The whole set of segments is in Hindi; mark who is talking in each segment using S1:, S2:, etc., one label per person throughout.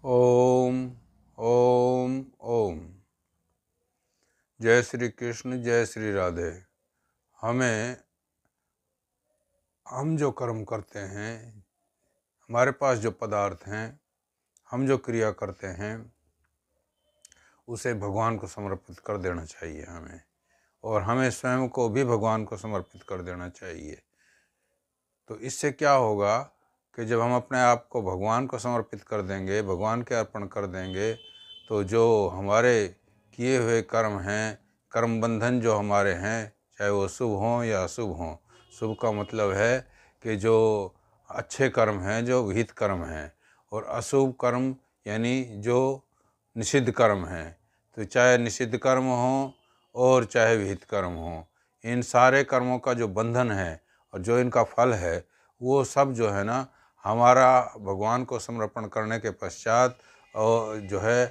S1: ओम ओम ओम। जय श्री कृष्ण, जय श्री राधे। हम जो कर्म करते हैं, हमारे पास जो पदार्थ हैं, हम जो क्रिया करते हैं, उसे भगवान को समर्पित कर देना चाहिए हमें, और हमें स्वयं को भी भगवान को समर्पित कर देना चाहिए। तो इससे क्या होगा कि जब हम अपने आप को भगवान को समर्पित कर देंगे, भगवान के अर्पण कर देंगे, तो जो हमारे किए हुए कर्म हैं, कर्म बंधन जो हमारे हैं, चाहे वो शुभ हों या अशुभ हों। शुभ का मतलब है कि जो अच्छे कर्म हैं, जो विहित कर्म हैं, और अशुभ कर्म यानी जो निषिद्ध कर्म हैं। तो चाहे निषिद्ध कर्म हों और चाहे विहित कर्म हों, इन सारे कर्मों का जो बंधन है और जो इनका फल है, वो सब जो है ना, हमारा भगवान को समर्पण करने के पश्चात और जो है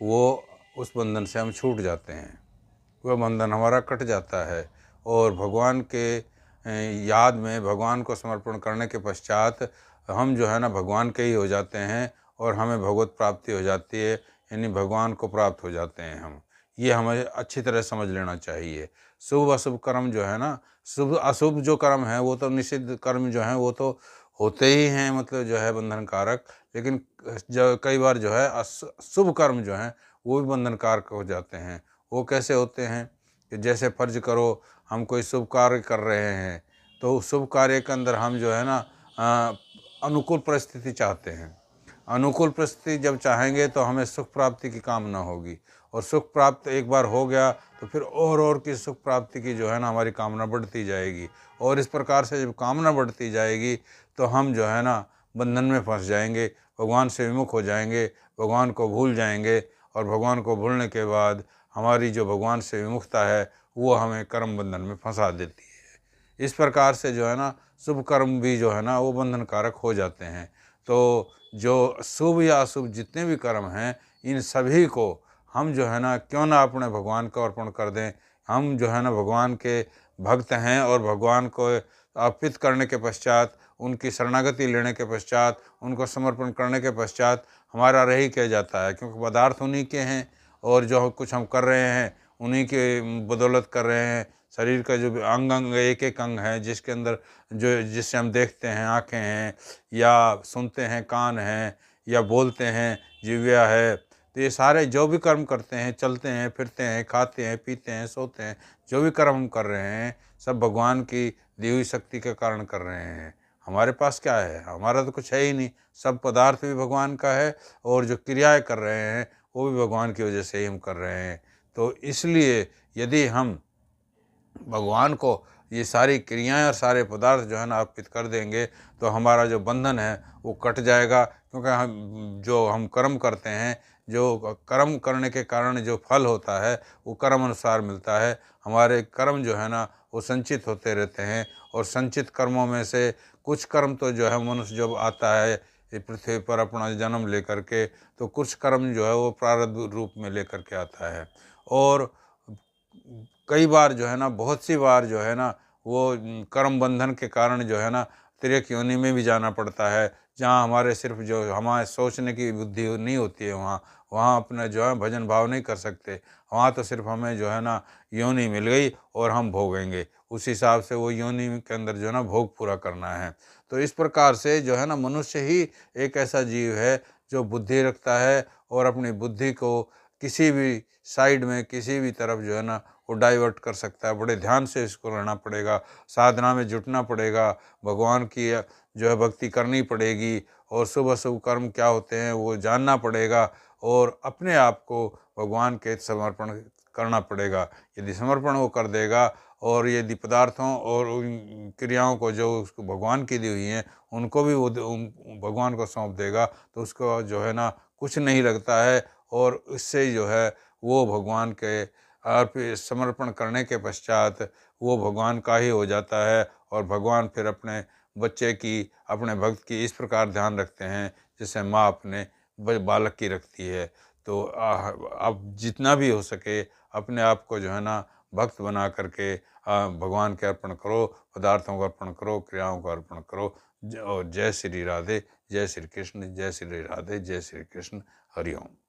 S1: वो उस बंधन से हम छूट जाते हैं, वह बंधन हमारा कट जाता है। और भगवान के याद में भगवान को समर्पण करने के पश्चात हम जो है ना भगवान के ही हो जाते हैं, और हमें भगवत प्राप्ति हो जाती है, यानी भगवान को प्राप्त हो जाते हैं हम। ये हमें अच्छी तरह समझ लेना चाहिए। शुभ अशुभ कर्म जो है ना, शुभ अशुभ जो कर्म है वो तो निषिद्ध कर्म जो हैं वो तो होते ही हैं, मतलब जो है बंधन कारक। लेकिन जो कई बार जो है शुभ कर्म जो हैं वो भी बंधन कारक हो जाते हैं। वो कैसे होते हैं कि जैसे फर्ज करो हम कोई शुभ कार्य कर रहे हैं, तो उस शुभ कार्य के अंदर हम जो है ना अनुकूल परिस्थिति चाहते हैं। अनुकूल परिस्थिति जब चाहेंगे तो हमें सुख प्राप्ति की कामना होगी, और सुख प्राप्त एक बार हो गया तो फिर और की सुख प्राप्ति की जो है ना हमारी कामना बढ़ती जाएगी। और इस प्रकार से जब कामना बढ़ती जाएगी तो हम जो है ना बंधन में फंस जाएंगे, भगवान से विमुख हो जाएंगे, भगवान को भूल जाएंगे। और भगवान को भूलने के बाद हमारी जो भगवान से विमुखता है वो हमें कर्म बंधन में फंसा देती है। इस प्रकार से जो है ना शुभ कर्म भी जो है ना वो बंधन कारक हो जाते हैं। तो जो शुभ या अशुभ जितने भी कर्म हैं, इन सभी को हम जो है ना क्यों ना अपने भगवान को अर्पण कर दें। हम जो है ना भगवान के भक्त हैं, और भगवान को अर्पित करने के पश्चात, उनकी शरणागति लेने के पश्चात, उनको समर्पण करने के पश्चात हमारा रही किया जाता है, क्योंकि पदार्थ उन्हीं के हैं, और जो कुछ हम कर रहे हैं उन्हीं के बदौलत कर रहे हैं। शरीर का जो अंग अंग एक एक अंग है जिसके अंदर जो जिससे हम देखते हैं, आँखें हैं, या सुनते हैं कान हैं, या बोलते हैं जिह्वा है। तो ये सारे जो भी कर्म करते हैं, चलते हैं, फिरते हैं, खाते हैं, पीते हैं, सोते हैं, जो भी कर्म हम कर रहे हैं, सब भगवान की दी हुई शक्ति के कारण कर रहे हैं। हमारे पास क्या है? हमारा तो कुछ है ही नहीं। सब पदार्थ भी भगवान का है, और जो क्रियाएं कर रहे हैं वो भी भगवान की वजह से ही हम कर रहे हैं। तो इसलिए यदि हम भगवान को ये सारी क्रियाएं और सारे पदार्थ जो है ना अर्पित कर देंगे, तो हमारा जो बंधन है वो कट जाएगा। क्योंकि हम कर्म करते हैं, जो कर्म करने के कारण जो फल होता है वो कर्म अनुसार मिलता है। हमारे कर्म जो है ना वो संचित होते रहते हैं, और संचित कर्मों में से कुछ कर्म तो जो है मनुष्य जब आता है ये पृथ्वी पर अपना जन्म लेकर के, तो कुछ कर्म जो है वो प्रारब्ध रूप में लेकर के आता है। और कई बार जो है ना, बहुत सी बार जो है ना वो कर्म बंधन के कारण जो है ना तिर्यक योनि में भी जाना पड़ता है, जहाँ हमारे सिर्फ जो हमारे सोचने की बुद्धि नहीं होती है, वहाँ वहाँ अपना जो है भजन भाव नहीं कर सकते। वहाँ तो सिर्फ हमें जो है ना योनि मिल गई और हम भोगेंगे, उस हिसाब से वो योनि के अंदर जो है ना भोग पूरा करना है। तो इस प्रकार से जो है ना मनुष्य ही एक ऐसा जीव है जो बुद्धि रखता है, और अपनी बुद्धि को किसी भी साइड में, किसी भी तरफ जो है ना वो डाइवर्ट कर सकता है। बड़े ध्यान से इसको रहना पड़ेगा, साधना में जुटना पड़ेगा, भगवान की जो है भक्ति करनी पड़ेगी, और शुभ अशुभ कर्म क्या होते हैं वो जानना पड़ेगा, और अपने आप को भगवान के समर्पण करना पड़ेगा। यदि समर्पण वो कर देगा, और यदि पदार्थों और उन क्रियाओं को जो उसको भगवान की दी हुई हैं उनको भी वो भगवान को सौंप देगा, तो उसको जो है ना कुछ नहीं लगता है, और इससे जो है वो भगवान के समर्पण करने के पश्चात वो भगवान का ही हो जाता है। और भगवान फिर अपने बच्चे की, अपने भक्त की इस प्रकार ध्यान रखते हैं जैसे माँ अपने बालक की रखती है। तो आप जितना भी हो सके अपने आप को जो है ना भक्त बना करके भगवान के अर्पण करो, पदार्थों को अर्पण करो, क्रियाओं को अर्पण करो। और जय श्री राधे। जय श्री कृष्ण, जय श्री राधे, जय श्री कृष्ण, हरिओम।